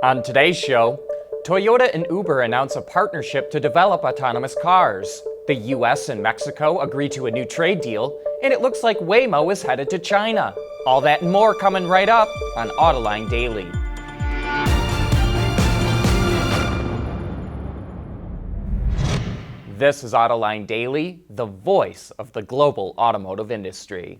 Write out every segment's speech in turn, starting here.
On today's show, Toyota and Uber announce a partnership to develop autonomous cars. The US and Mexico agree to a new trade deal, and it looks like Waymo is headed to China. All that and more coming right up on Autoline Daily. This is Autoline Daily, the voice of the global automotive industry.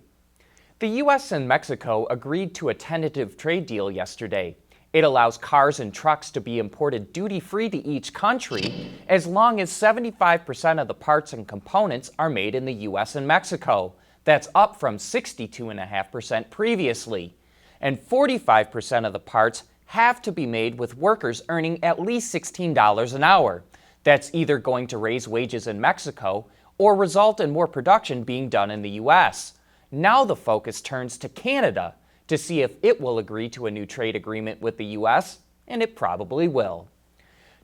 The US and Mexico agreed to a tentative trade deal yesterday. It allows cars and trucks to be imported duty-free to each country as long as 75% of the parts and components are made in the US and Mexico. That's up from 62.5% previously. And 45% of the parts have to be made with workers earning at least $16 an hour. That's either going to raise wages in Mexico or result in more production being done in the US. Now the focus turns to Canada to see if it will agree to a new trade agreement with the US, and it probably will.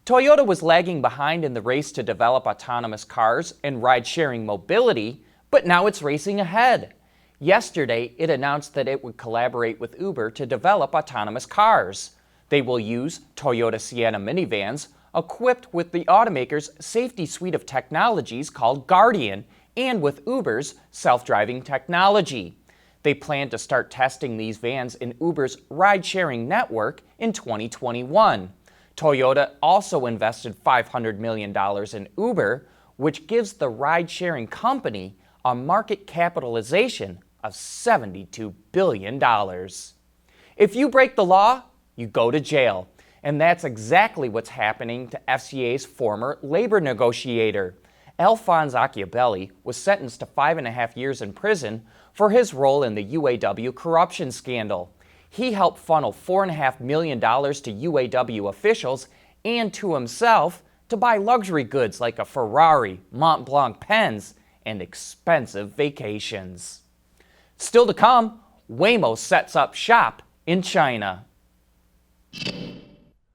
Toyota was lagging behind in the race to develop autonomous cars and ride-sharing mobility, but now it's racing ahead. Yesterday, it announced that it would collaborate with Uber to develop autonomous cars. They will use Toyota Sienna minivans equipped with the automaker's safety suite of technologies called Guardian and with Uber's self-driving technology. They plan to start testing these vans in Uber's ride-sharing network in 2021. Toyota also invested $500 million in Uber, which gives the ride-sharing company a market capitalization of $72 billion. If you break the law, you go to jail. And that's exactly what's happening to FCA's former labor negotiator. Alphonse Acciabelli was sentenced to 5.5 years in prison for his role in the UAW corruption scandal. He helped funnel $4.5 million to UAW officials and to himself to buy luxury goods like a Ferrari, Mont Blanc pens, and expensive vacations. Still to come, Waymo sets up shop in China.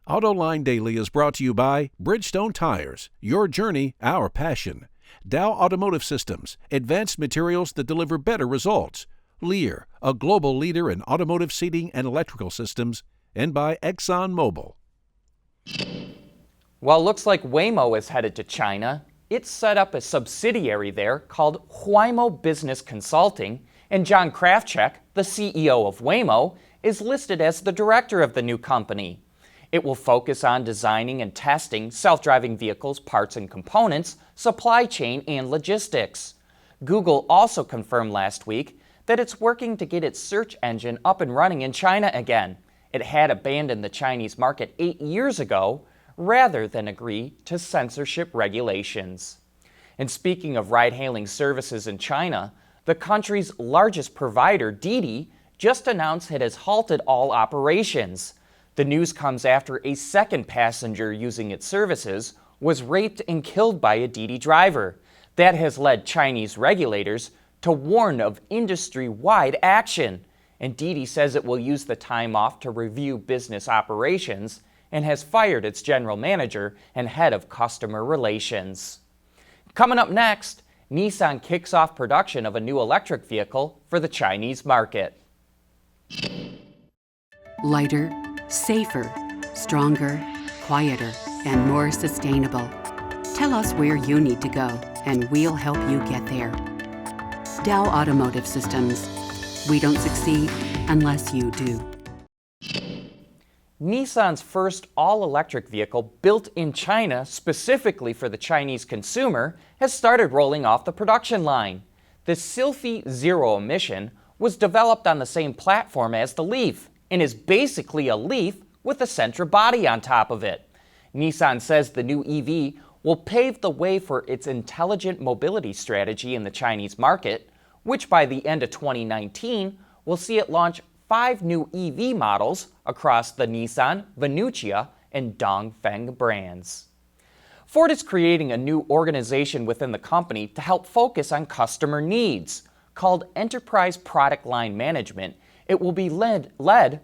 Autoline Daily is brought to you by Bridgestone Tires, your journey, our passion. Dow Automotive Systems, advanced materials that deliver better results. Lear, a global leader in automotive seating and electrical systems. And by ExxonMobil. Well, looks like Waymo is headed to China. It's set up a subsidiary there called Waymo Business Consulting, and John Krafcik, the CEO of Waymo, is listed as the director of the new company. It will focus on designing and testing self-driving vehicles, parts and components, supply chain, and logistics. Google also confirmed last week that it's working to get its search engine up and running in China again. It had abandoned the Chinese market 8 years ago rather than agree to censorship regulations. And speaking of ride-hailing services in China, the country's largest provider, Didi, just announced it has halted all operations. The news comes after a second passenger using its services was raped and killed by a Didi driver. That has led Chinese regulators to warn of industry-wide action. And Didi says it will use the time off to review business operations and has fired its general manager and head of customer relations. Coming up next, Nissan kicks off production of a new electric vehicle for the Chinese market. Lighter, safer, stronger, quieter, and more sustainable. Tell us where you need to go, and we'll help you get there. Dow Automotive Systems. We don't succeed unless you do. Nissan's first all-electric vehicle built in China specifically for the Chinese consumer has started rolling off the production line. The Sylphy Zero Emission was developed on the same platform as the Leaf and is basically a Leaf with a Sentra body on top of it. Nissan says the new EV will pave the way for its intelligent mobility strategy in the Chinese market, which by the end of 2019 will see it launch 5 new EV models across the Nissan, Venucia, and Dongfeng brands. Ford is creating a new organization within the company to help focus on customer needs. Called Enterprise Product Line Management, it will be led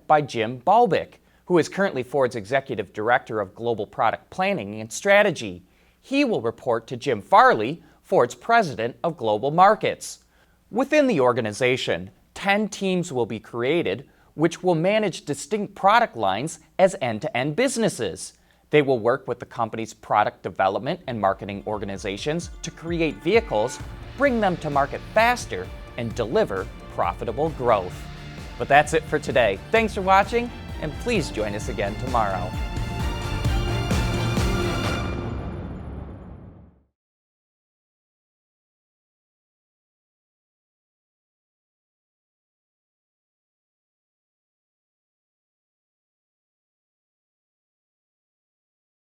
by Jim Balbick, who is currently Ford's Executive Director of Global Product Planning and Strategy. He will report to Jim Farley, Ford's President of Global Markets. Within the organization, 10 teams will be created which will manage distinct product lines as end-to-end businesses. They will work with the company's product development and marketing organizations to create vehicles, bring them to market faster, and deliver profitable growth. But that's it for today. Thanks for watching, and please join us again tomorrow.